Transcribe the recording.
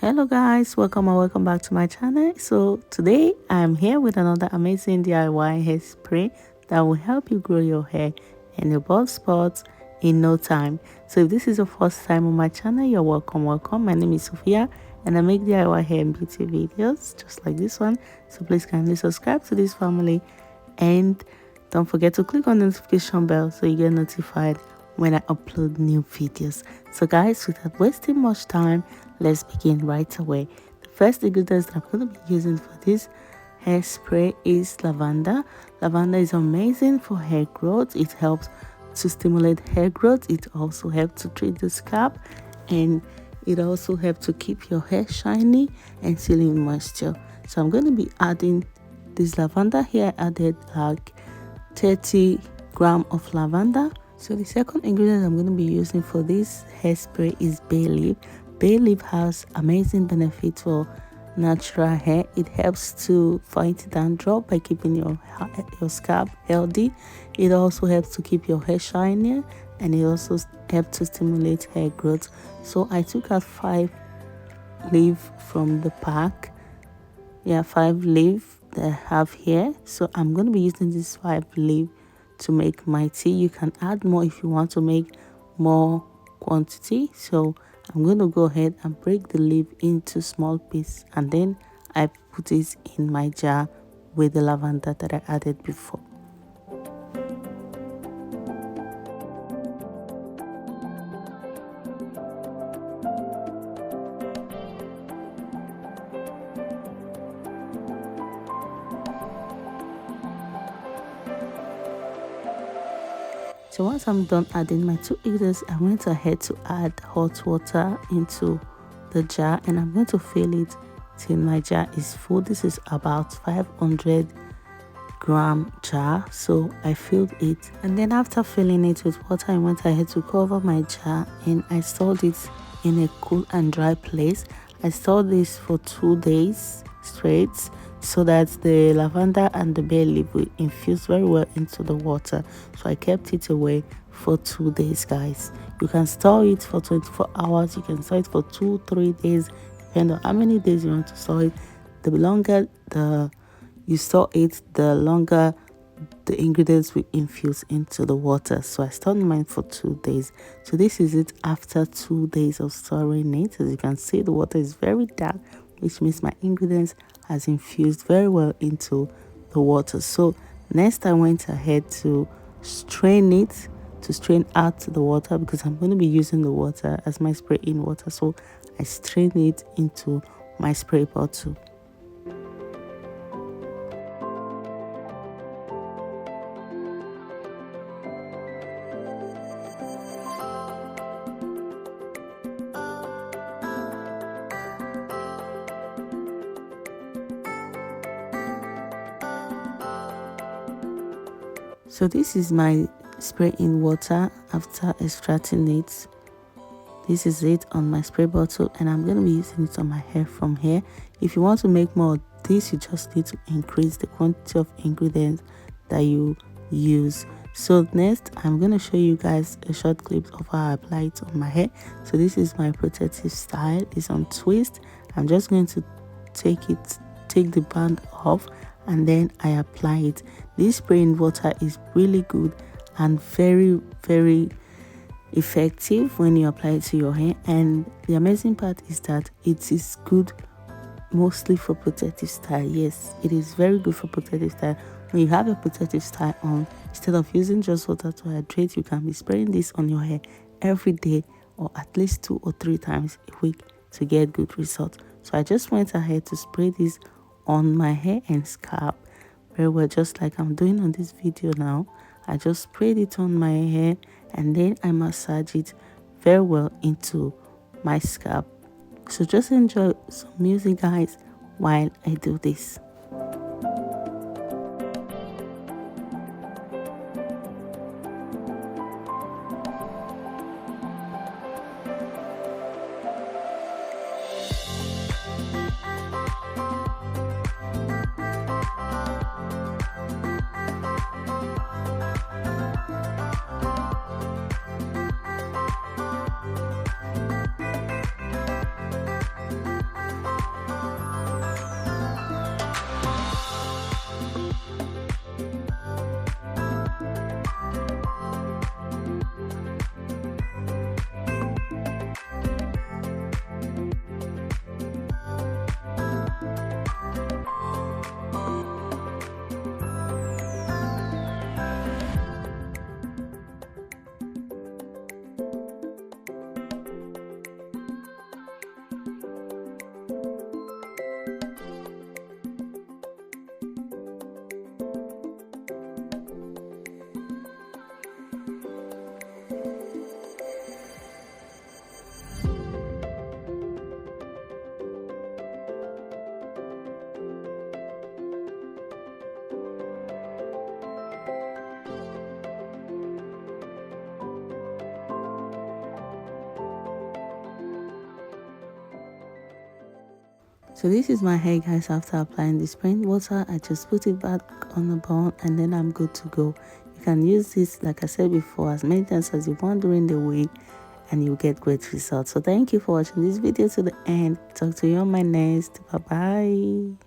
Hello guys, welcome and welcome back to my channel. So today I'm here with another amazing DIY hair spray that will help you grow your hair and your bald spots in no time. So if this is your first time on my channel, you're welcome. My name is Sophia and I make DIY hair and beauty videos just like this one. So please kindly subscribe to this family and don't forget to click on the notification bell so you get notified when I upload new videos. So guys, without wasting much time, let's begin right away. The first ingredients that I'm going to be using for this hairspray is lavender. Lavender is amazing for hair growth. It helps to stimulate hair growth. It also helps to treat the scalp, and it also helps to keep your hair shiny and sealing moisture. So I'm going to be adding this lavender here. I added like 30 grams of lavender. So the second ingredient I'm going to be using for this hairspray is bay leaf. Bay leaf has amazing benefits for natural hair. It helps to fight dandruff by keeping your scalp healthy. It also helps to keep your hair shinier, and it also helps to stimulate hair growth. So I took out 5 leaves from the pack. 5 leaves that I have here. So I'm going to be using this 5 leaves to make my tea. You can add more if you want to make more quantity. So I'm going to go ahead and break the leaf into small pieces, and then I put it in my jar with the lavender that I added before. So once I'm done adding my 2 ingredients, I went ahead to add hot water into the jar, and I'm going to fill it till my jar is full. This is about 500 gram jar, so I filled it, and then after filling it with water, I went ahead to cover my jar and I stored it in a cool and dry place. I stored this for 2 days straight so that the lavender and the bay leaf will infuse very well into the water. So I kept it away for 2 days, guys. You can store it for 24 hours. You can store it for 2-3 days, depending on how many days you want to store it. The longer you store it, the longer the ingredients will infuse into the water. So I stored mine for 2 days. So this is it after 2 days of storing it. As you can see, the water is very dark, which means my ingredients has infused very well into the water. So next I went ahead to strain it, to strain out the water, because I'm going to be using the water as my spray in water. So I strain it into my spray bottle. So this is my spray in water after extracting it. This is it on my spray bottle, and I'm going to be using it on my hair from here. If you want to make more of this, you just need to increase the quantity of ingredients that you use. So next, I'm going to show you guys a short clip of how I apply it on my hair. So this is my protective style. It's on twist. I'm just going to take the band off, and then I apply it. This spray in water is really good and very, very effective when you apply it to your hair. And the amazing part is that it is good mostly for protective style. Yes, it is very good for protective style. When you have a protective style on, instead of using just water to hydrate, you can be spraying this on your hair every day, or at least 2 or 3 times a week to get good results. So I just went ahead to spray this on my hair and scalp very well, just like I'm doing on this video now. I just sprayed it on my hair, and then I massage it very well into my scalp. So just enjoy some music, guys, while I do this. So this is my hair, guys. After applying the spring water, I just put it back on the bun and then I'm good to go. You can use this, like I said before, as many times as you want during the week, and you'll get great results. So thank you for watching this video to the end. Talk to you on my next. Bye bye.